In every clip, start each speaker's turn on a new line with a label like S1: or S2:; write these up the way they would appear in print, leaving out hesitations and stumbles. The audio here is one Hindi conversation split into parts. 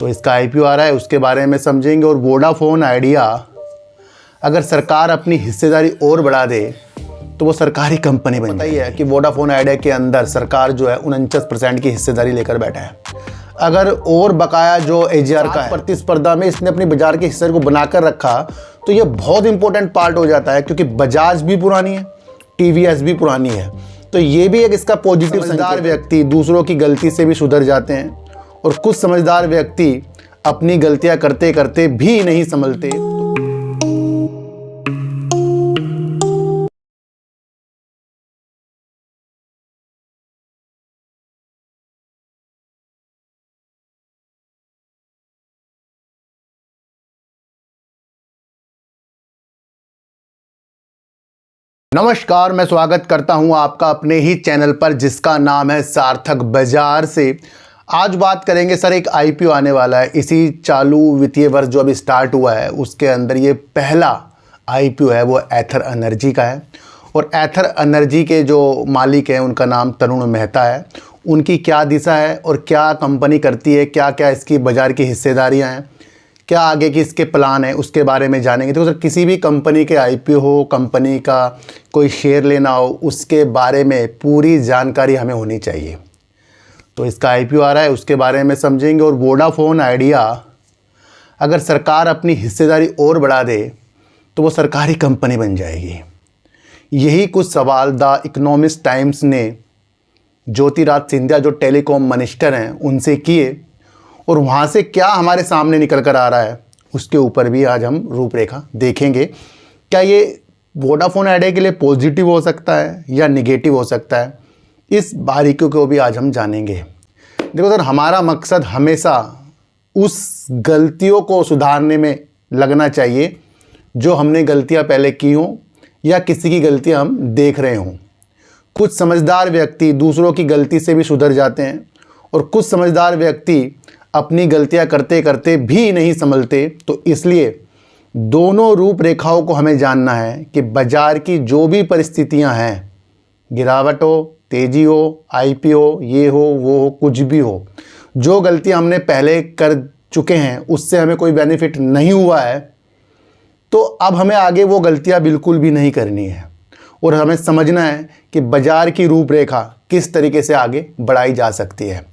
S1: तो इसका आईपीओ आ रहा है, उसके बारे में समझेंगे। और वोडाफोन आइडिया अगर सरकार अपनी हिस्सेदारी और बढ़ा दे तो वो सरकारी कंपनी बन जाती है कि वोडाफोन आइडिया के अंदर सरकार जो है 49% की हिस्सेदारी लेकर बैठा है। अगर और बकाया जो एजीआर का है प्रतिस्पर्धा में इसने अपनी बाजार के हिस्से को बनाकर रखा तो ये बहुत इंपॉर्टेंट पार्ट हो जाता है, क्योंकि बजाज भी पुरानी है, टीवीएस भी पुरानी है। तो ये भी एक इसका पॉजिटिव। समझदार व्यक्ति दूसरों की गलती से भी सुधर जाते हैं और कुछ समझदार व्यक्ति अपनी गलतियां करते करते भी नहीं संभलते। नमस्कार, मैं स्वागत करता हूं आपका अपने ही चैनल पर जिसका नाम है सार्थक बाजार से। आज बात करेंगे सर, एक आईपीओ आने वाला है इसी चालू वित्तीय वर्ष जो अभी स्टार्ट हुआ है उसके अंदर। ये पहला आईपीओ है वो एथर एनर्जी का है और एथर एनर्जी के जो मालिक हैं उनका नाम तरुण मेहता है। उनकी क्या दिशा है और क्या कंपनी करती है, क्या क्या इसकी बाज़ार की हिस्सेदारियाँ हैं, क्या आगे की इसके प्लान है, उसके बारे में जानेंगे। तो सर किसी भी कंपनी के आईपीओ हो, कंपनी का कोई शेयर लेना हो, उसके बारे में पूरी जानकारी हमें होनी चाहिए। तो इसका आईपीओ आ रहा है, उसके बारे में समझेंगे। और वोडाफोन आइडिया अगर सरकार अपनी हिस्सेदारी और बढ़ा दे तो वो सरकारी कंपनी बन जाएगी। यही कुछ सवाल द इकोनॉमिस्ट टाइम्स ने ज्योतिरादित्य सिंधिया जो टेलीकॉम मिनिस्टर हैं उनसे किए और वहाँ से क्या हमारे सामने निकल कर आ रहा है उसके ऊपर भी आज हम रूपरेखा देखेंगे। क्या ये वोडाफोन आइडिया के लिए पॉजिटिव हो सकता है या निगेटिव हो सकता है, इस बारीकियों को भी आज हम जानेंगे। देखो सर, हमारा मकसद हमेशा उस गलतियों को सुधारने में लगना चाहिए जो हमने गलतियां पहले की हों या किसी की गलतियां हम देख रहे हों। कुछ समझदार व्यक्ति दूसरों की गलती से भी सुधर जाते हैं और कुछ समझदार व्यक्ति अपनी गलतियां करते करते भी नहीं संभलते। तो इसलिए दोनों रूपरेखाओं को हमें जानना है कि बाजार की जो भी परिस्थितियां हैं, गिरावट हो, तेजी हो, आईपीओ ये हो वो हो, कुछ भी हो, जो गलतियां हमने पहले कर चुके हैं उससे हमें कोई बेनिफिट नहीं हुआ है तो अब हमें आगे वो गलतियां बिल्कुल भी नहीं करनी है और हमें समझना है कि बाजार की रूपरेखा किस तरीके से आगे बढ़ाई जा सकती है।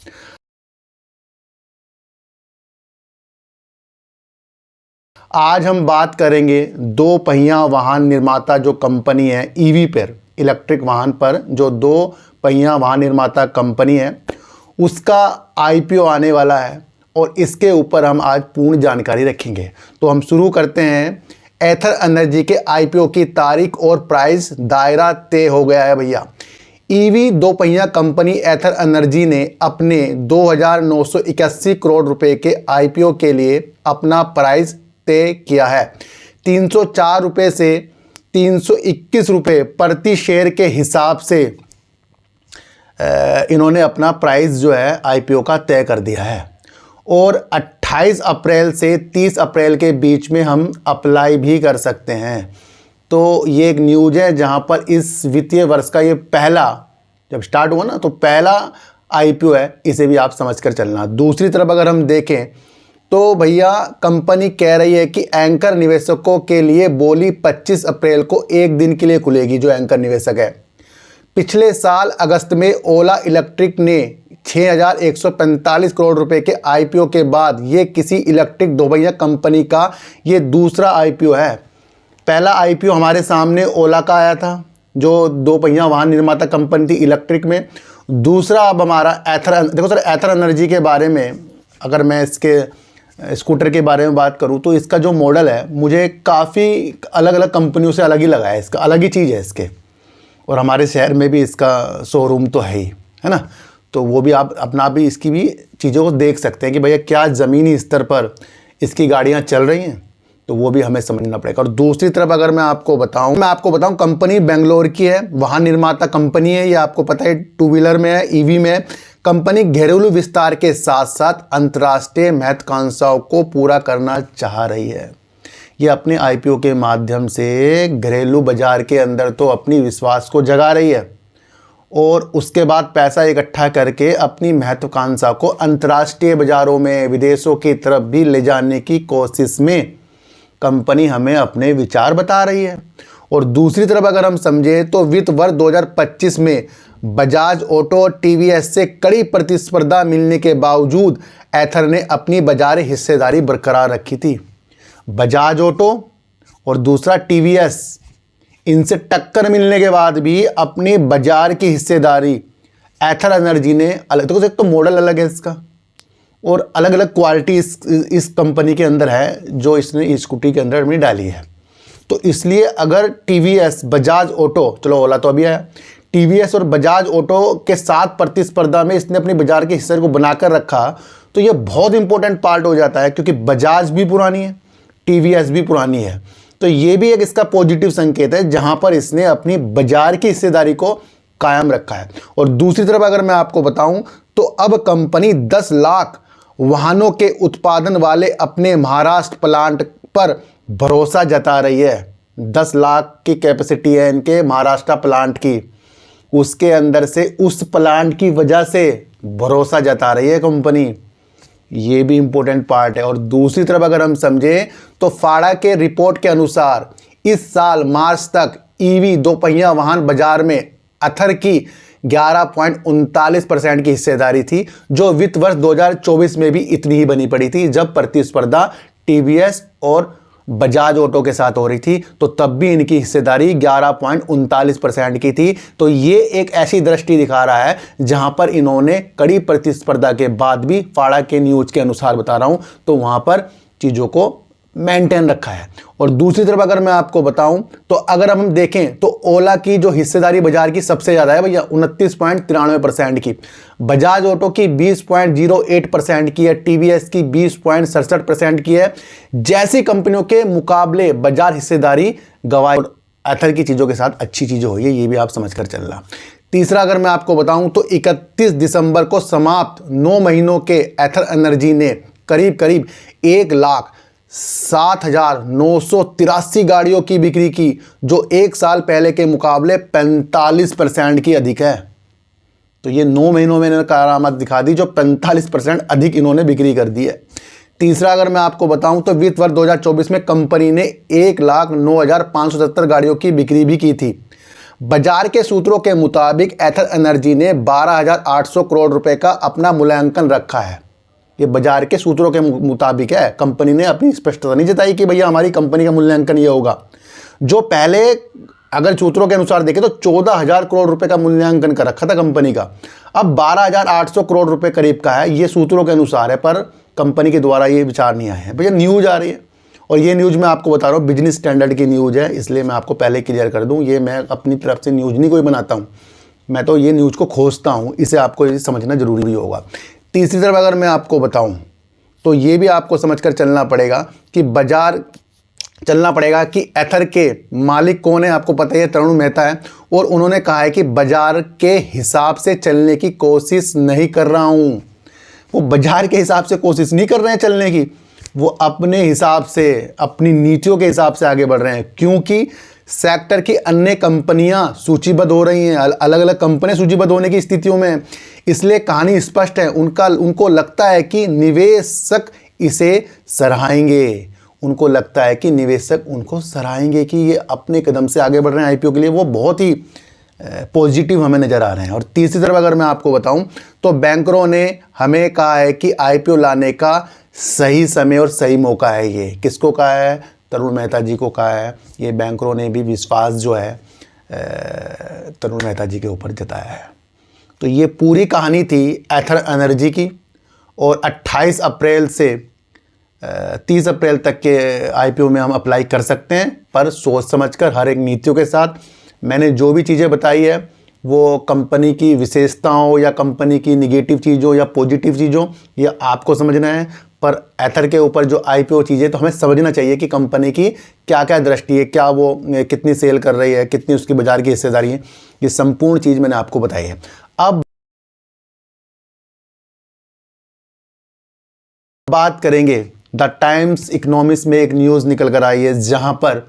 S1: आज हम बात करेंगे दो पहिया वाहन निर्माता जो कंपनी है ईवी पर, इलेक्ट्रिक वाहन पर जो दो पहिया वाहन निर्माता कंपनी है उसका आईपीओ आने वाला है और इसके ऊपर हम आज पूर्ण जानकारी रखेंगे। तो हम शुरू करते हैं। एथर एनर्जी के आईपीओ की तारीख और प्राइस दायरा तय हो गया है भैया। ईवी दो पहिया कंपनी एथर एनर्जी ने अपने 2,981 करोड़ रुपए के आईपीओ के लिए अपना प्राइस तय किया है। 304 रुपये से 321 रुपये प्रति शेयर के हिसाब से इन्होंने अपना प्राइस जो है आईपीओ का तय कर दिया है और 28 अप्रैल से 30 अप्रैल के बीच में हम अप्लाई भी कर सकते हैं। तो ये एक न्यूज़ है जहां पर इस वित्तीय वर्ष का ये पहला जब स्टार्ट हुआ ना तो पहला आईपीओ है, इसे भी आप समझ कर चलना। दूसरी तरफ अगर हम देखें तो भैया कंपनी कह रही है कि एंकर निवेशकों के लिए बोली 25 अप्रैल को एक दिन के लिए खुलेगी। जो एंकर निवेशक है, पिछले साल अगस्त में ओला इलेक्ट्रिक ने 6,145 करोड़ रुपए के आईपीओ के बाद ये किसी इलेक्ट्रिक दोपहिया कंपनी का ये दूसरा आईपीओ है। पहला आईपीओ हमारे सामने ओला का आया था जो दो पहिया वाहन निर्माता कंपनी थी इलेक्ट्रिक में। दूसरा अब हमारा एथर। देखो सर, एथर एनर्जी के बारे में अगर मैं इसके स्कूटर के बारे में बात करूं तो इसका जो मॉडल है मुझे काफ़ी अलग अलग कंपनियों से अलग ही लगा है। इसका अलग ही चीज़ है इसके, और हमारे शहर में भी इसका शोरूम तो है ही, है ना। तो वो भी आप अपना भी इसकी भी चीज़ों को देख सकते हैं कि भैया क्या ज़मीनी स्तर पर इसकी गाड़ियाँ चल रही हैं, तो वो भी हमें समझना पड़ेगा। और दूसरी तरफ अगर मैं आपको बताऊं कंपनी बेंगलोर की है, वाहन निर्माता कंपनी है, ये आपको पता है, टू व्हीलर में है, ईवी में है। कंपनी घरेलू विस्तार के साथ साथ अंतर्राष्ट्रीय महत्वाकांक्षाओं को पूरा करना चाह रही है। ये अपने आईपीओ के माध्यम से घरेलू बाजार के अंदर तो अपनी विश्वास को जगा रही है और उसके बाद पैसा इकट्ठा करके अपनी महत्वाकांक्षा को अंतर्राष्ट्रीय बाज़ारों में, विदेशों की तरफ भी ले जाने की कोशिश में कंपनी हमें अपने विचार बता रही है। और दूसरी तरफ अगर हम समझें तो वित्त वर्ष 2025 में बजाज ऑटो और टीवीएस से कड़ी प्रतिस्पर्धा मिलने के बावजूद एथर ने अपनी बाजार हिस्सेदारी बरकरार रखी थी। बजाज ऑटो और दूसरा टीवीएस, इनसे टक्कर मिलने के बाद भी अपनी बाजार की हिस्सेदारी एथर एनर्जी ने अलग, तो एक तो मॉडल अलग है इसका और अलग अलग क्वालिटी इस कंपनी के अंदर है जो इसने स्कूटी के अंदर अपनी डाली है। तो इसलिए अगर टीवीएस, बजाज ऑटो, चलो ओला तो अभी आया, टीवीएस और बजाज ऑटो के साथ प्रतिस्पर्धा में इसने अपनी बाजार के हिस्से को बनाकर रखा, तो ये बहुत इंपॉर्टेंट पार्ट हो जाता है क्योंकि बजाज भी पुरानी है, टीवीएस भी पुरानी है। तो ये भी एक इसका पॉजिटिव संकेत है जहां पर इसने अपनी बाजार की हिस्सेदारी को कायम रखा है। और दूसरी तरफ अगर मैं आपको बताऊं तो अब कंपनी 10 लाख वाहनों के उत्पादन वाले अपने महाराष्ट्र प्लांट पर भरोसा जता रही है। 10 लाख की कैपेसिटी है इनके महाराष्ट्र प्लांट की, उसके अंदर से उस प्लांट की वजह से भरोसा जता रही है कंपनी। ये भी इंपॉर्टेंट पार्ट है। और दूसरी तरफ अगर हम समझें तो फाड़ा के रिपोर्ट के अनुसार इस साल मार्च तक ईवी दोपहिया वाहन बाजार में एथर की 11.39% की हिस्सेदारी थी, जो वित्त वर्ष 2024 में भी इतनी ही बनी पड़ी थी जब प्रतिस्पर्धा टीवीएस और बजाज ऑटो के साथ हो रही थी, तो तब भी इनकी हिस्सेदारी 11.39% की थी। तो ये एक ऐसी दृष्टि दिखा रहा है जहां पर इन्होंने कड़ी प्रतिस्पर्धा के बाद भी, फाड़ा के न्यूज के अनुसार बता रहा हूं, तो वहां पर चीज़ों को मेंटेन रखा है। और दूसरी तरफ अगर मैं आपको बताऊं तो अगर हम देखें तो ओला की जो हिस्सेदारी बाजार की सबसे ज़्यादा है भैया, 29.93% की, बजाज ऑटो की 20.08% की है, टीवीएस की 20.67% की है। जैसी कंपनियों के मुकाबले बाजार हिस्सेदारी गवाए एथर की चीज़ों के साथ अच्छी चीज़ें हुई है, ये भी आप समझ कर चलना। तीसरा अगर मैं आपको बताऊं तो 31 दिसंबर को समाप्त 9 महीनों के एथर एनर्जी ने करीब 1,07,983 गाड़ियों की बिक्री की, जो एक साल पहले के मुकाबले 45% की अधिक है। तो ये 9 महीनों में इन्होंने करामात दिखा दी, जो 45% अधिक इन्होंने बिक्री कर दी है। तीसरा अगर मैं आपको बताऊं तो वित्त वर्ष 2024 में कंपनी ने 1,09,570 गाड़ियों की बिक्री भी की थी। बाजार के सूत्रों के मुताबिक एथर एनर्जी ने 12,800 करोड़ रुपए का अपना मूल्यांकन रखा है। ये बाजार के सूत्रों के मुताबिक है, कंपनी ने अपनी स्पष्टता नहीं जताई कि भैया हमारी कंपनी का मूल्यांकन ये होगा। जो पहले अगर सूत्रों के अनुसार देखें तो 14,000 करोड़ रुपए का मूल्यांकन कर रखा था कंपनी का, अब 12,800 करोड़ रुपए करीब का है। ये सूत्रों के अनुसार है, पर कंपनी के द्वारा ये विचार नहीं आए हैं। भैया न्यूज़ आ रही है और ये न्यूज़ मैं आपको बता रहा हूँ बिजनेस स्टैंडर्ड की न्यूज़ है, इसलिए मैं आपको पहले क्लियर कर दूँ, ये मैं अपनी तरफ से न्यूज़ नहीं कोई बनाता हूँ, मैं तो ये न्यूज़ को खोजता हूँ, इसे आपको ये समझना जरूरी होगा। तीसरी तरफ अगर मैं आपको बताऊं तो ये भी आपको समझकर चलना पड़ेगा कि बाजार चलना पड़ेगा कि एथर के मालिक कौन है, आपको पता ही है, तरुण मेहता है। और उन्होंने कहा है कि बाजार के हिसाब से चलने की कोशिश नहीं कर रहा हूं। वो बाजार के हिसाब से कोशिश नहीं कर रहे हैं चलने की, वो अपने हिसाब से, अपनी नीतियों के हिसाब से आगे बढ़ रहे हैं, क्योंकि सेक्टर की अन्य कंपनियां सूचीबद्ध हो रही हैं, अलग अलग कंपनियां सूचीबद्ध होने की स्थितियों में। इसलिए कहानी स्पष्ट है, उनको लगता है कि निवेशक इसे सराहेंगे, उनको लगता है कि निवेशक उनको सराहेंगे कि ये अपने कदम से आगे बढ़ रहे हैं आईपीओ के लिए। वो बहुत ही पॉजिटिव हमें नज़र आ रहे हैं। और तीसरी तरफ अगर मैं आपको बताऊं तो बैंकरों ने हमें कहा है कि आईपीओ लाने का सही समय और सही मौका है। ये किसको कहा है? तरुण मेहता जी को कहा है। ये बैंकरों ने भी विश्वास जो है तरुण मेहता जी के ऊपर जताया है। तो ये पूरी कहानी थी एथर एनर्जी की। और 28 अप्रैल से 30 अप्रैल तक के आईपीओ में हम अप्लाई कर सकते हैं, पर सोच समझकर, हर एक नीतियों के साथ। मैंने जो भी चीज़ें बताई है वो कंपनी की विशेषताओं या कंपनी की निगेटिव चीज़ों या पॉजिटिव चीज़ों, ये आपको समझना है। पर एथर के ऊपर जो आईपीओ चीज़ें, तो हमें समझना चाहिए कि कंपनी की क्या क्या दृष्टि है, क्या वो कितनी सेल कर रही है, कितनी उसकी बाजार की हिस्सेदारी है। ये संपूर्ण चीज़ मैंने आपको बताई है। अब बात करेंगे द टाइम्स इकोनॉमिक्स में एक न्यूज़ निकल कर आई है, जहां पर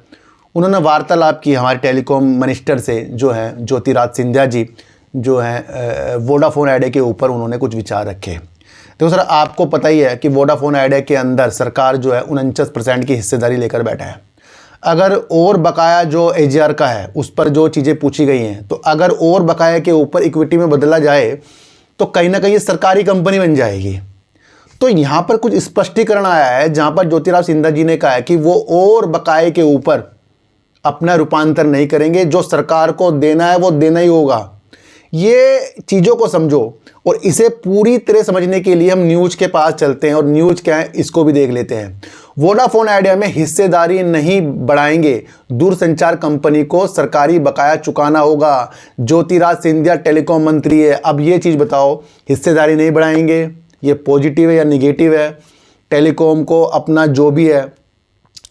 S1: उन्होंने वार्तालाप की हमारे टेलीकॉम मिनिस्टर से, जो है ज्योतिरादित्य सिंधिया जी, जो है वोडाफोन आइडिया के ऊपर उन्होंने कुछ विचार रखे। तो सर आपको पता ही है कि वोडाफोन आइडिया के अंदर सरकार जो है 49% की हिस्सेदारी लेकर बैठा है। अगर और बकाया जो एजीआर का है उस पर जो चीज़ें पूछी गई हैं, तो अगर और बकाया के ऊपर इक्विटी में बदला जाए तो कहीं ना कहीं ये सरकारी कंपनी बन जाएगी। तो यहाँ पर कुछ स्पष्टीकरण आया है जहाँ पर ज्योतिराव सिंधिया जी ने कहा है कि वो और बकाये के ऊपर अपना रूपांतर नहीं करेंगे, जो सरकार को देना है वो देना ही होगा। ये चीज़ों को समझो और इसे पूरी तरह समझने के लिए हम न्यूज़ के पास चलते हैं और न्यूज़ क्या है इसको भी देख लेते हैं। वोडाफोन आइडिया में हिस्सेदारी नहीं बढ़ाएंगे, दूरसंचार कंपनी को सरकारी बकाया चुकाना होगा। ज्योतिराज सिंधिया टेलीकॉम मंत्री है। अब ये चीज़ बताओ, हिस्सेदारी नहीं बढ़ाएंगे, ये पॉजिटिव है या निगेटिव है? टेलीकॉम को अपना जो भी है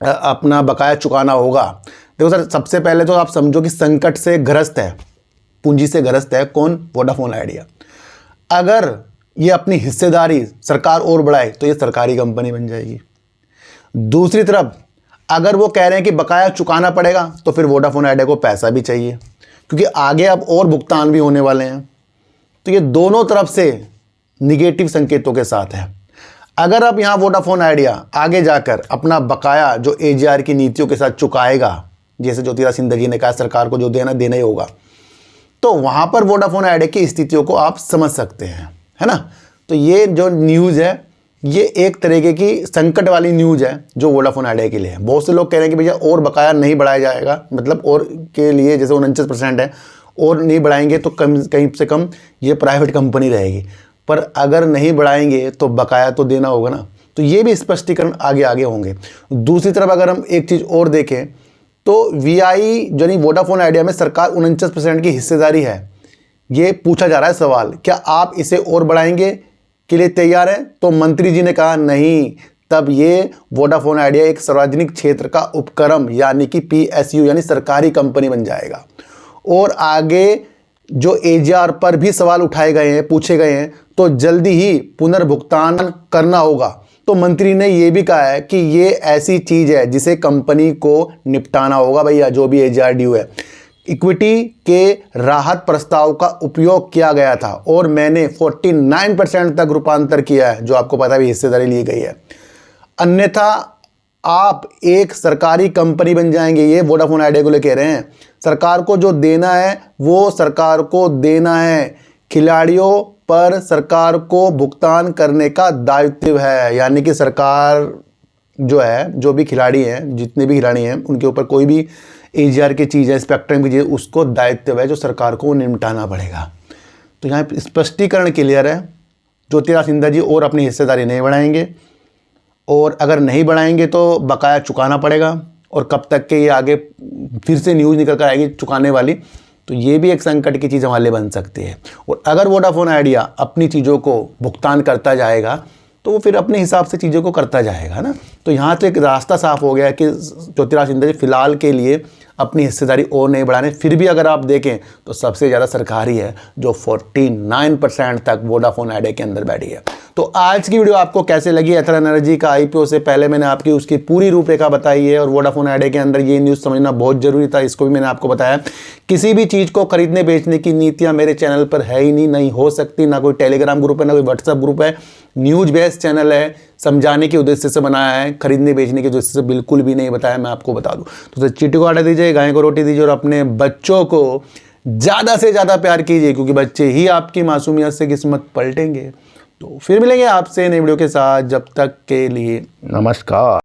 S1: अपना बकाया चुकाना होगा। देखो सर, सबसे पहले तो आप समझो कि संकट से ग्रस्त है, पूंजी से ग्रस्त है कौन? Vodafone idea. अगर ये अपनी हिस्सेदारी सरकार और बढ़ाए तो ये सरकारी कंपनी बन जाएगी। दूसरी तरफ अगर वो कह रहे हैं कि बकाया चुकाना पड़ेगा तो फिर वोडाफोन आइडिया को पैसा भी चाहिए, क्योंकि आगे अब और भुगतान भी होने वाले हैं। तो ये दोनों तरफ से निगेटिव संकेतों के साथ है। अगर अब यहाँ वोडाफोन आइडिया आगे जाकर अपना बकाया जो एजीआर की नीतियों के साथ चुकाएगा, जैसे ज्योतिराज सिंधिया जी ने कहा सरकार को जो देना देना ही होगा, तो वहाँ पर वोडाफोन आइडिया की स्थितियों को आप समझ सकते हैं, है ना। तो ये जो न्यूज़ है ये एक तरीके की संकट वाली न्यूज़ है जो वोडाफोन आइडिया के लिए है। बहुत से लोग कह रहे हैं कि भैया और बकाया नहीं बढ़ाया जाएगा, मतलब और के लिए जैसे 49% है और नहीं बढ़ाएंगे तो कहीं से कम ये प्राइवेट कंपनी रहेगी, पर अगर नहीं बढ़ाएंगे तो बकाया तो देना होगा ना। तो ये भी स्पष्टीकरण आगे आगे होंगे। दूसरी तरफ अगर हम एक चीज़ और देखें तो वीआई यानी वोडाफोन आइडिया में सरकार 49% की हिस्सेदारी है। ये पूछा जा रहा है सवाल, क्या आप इसे और बढ़ाएंगे के लिए तैयार हैं? तो मंत्री जी ने कहा नहीं, तब ये वोडाफोन आइडिया एक सार्वजनिक क्षेत्र का उपक्रम यानी कि पीएसयू यानी सरकारी कंपनी बन जाएगा। और आगे जो एजीआर पर भी सवाल उठाए गए हैं, पूछे गए हैं, तो जल्दी ही पुनर्भुगतान करना होगा। तो मंत्री ने ये भी कहा है कि ये ऐसी चीज़ है जिसे कंपनी को निपटाना होगा भैया, जो भी एजीआर ड्यू है। इक्विटी के राहत प्रस्ताव का उपयोग किया गया था और मैंने 49% तक रूपांतर किया है, जो आपको पता भी हिस्सेदारी ली गई है। अन्यथा आप एक सरकारी कंपनी बन जाएंगे। ये वोडाफोन आइडिया को ले कह रहे हैं, सरकार को जो देना है वो सरकार को देना है, खिलाड़ियों पर सरकार को भुगतान करने का दायित्व है। यानी कि सरकार जो है, जो भी खिलाड़ी हैं, जितने भी खिलाड़ी हैं, उनके ऊपर कोई भी एजीआर की चीज़ है, स्पेक्ट्रम की चीज़, उसको दायित्व है जो सरकार को निपटाना पड़ेगा। तो यहाँ स्पष्टीकरण क्लियर है, ज्योतिराज सिंधिया जी और अपनी हिस्सेदारी नहीं बढ़ाएंगे, और अगर नहीं बढ़ाएंगे तो बकाया चुकाना पड़ेगा। और कब तक के ये आगे फिर से न्यूज़ निकल कर आएगी चुकाने वाली, तो ये भी एक संकट की चीज़ हमारे लिए बन सकती है। और अगर वोडाफोन आइडिया अपनी चीज़ों को भुगतान करता जाएगा तो वो फिर अपने हिसाब से चीज़ों को करता जाएगा ना। तो यहाँ तो एक रास्ता साफ हो गया कि ज्योतिराज सिंधिया जी फिलहाल के लिए अपनी हिस्सेदारी और नहीं बढ़ाने। फिर भी अगर आप देखें तो सबसे ज़्यादा सरकारी है जो 49% तक वोडाफोन आइडिया के अंदर बैठी है। तो आज की वीडियो आपको कैसे लगी? एथर एनर्जी का आईपीओ से पहले मैंने आपकी उसकी पूरी रूपरेखा बताई है, और वोडाफोन आइडिया के अंदर ये न्यूज़ समझना बहुत ज़रूरी था, इसको भी मैंने आपको बताया। किसी भी चीज़ को खरीदने बेचने की नीतियाँ मेरे चैनल पर है ही नहीं हो सकती, ना कोई टेलीग्राम ग्रुप है, ना कोई व्हाट्सअप ग्रुप है। न्यूज़ बेस्ड चैनल है, समझाने के उद्देश्य से बनाया है, खरीदने बेचने के उद्देश्य से बिल्कुल भी नहीं बताया, मैं आपको बता दूं। तो चींटी को आटा दीजिए, गाय को रोटी दीजिए और अपने बच्चों को ज़्यादा से ज़्यादा प्यार कीजिए, क्योंकि बच्चे ही आपकी मासूमियत से किस्मत पलटेंगे। तो फिर मिलेंगे आपसे नई वीडियो के साथ, जब तक के लिए नमस्कार।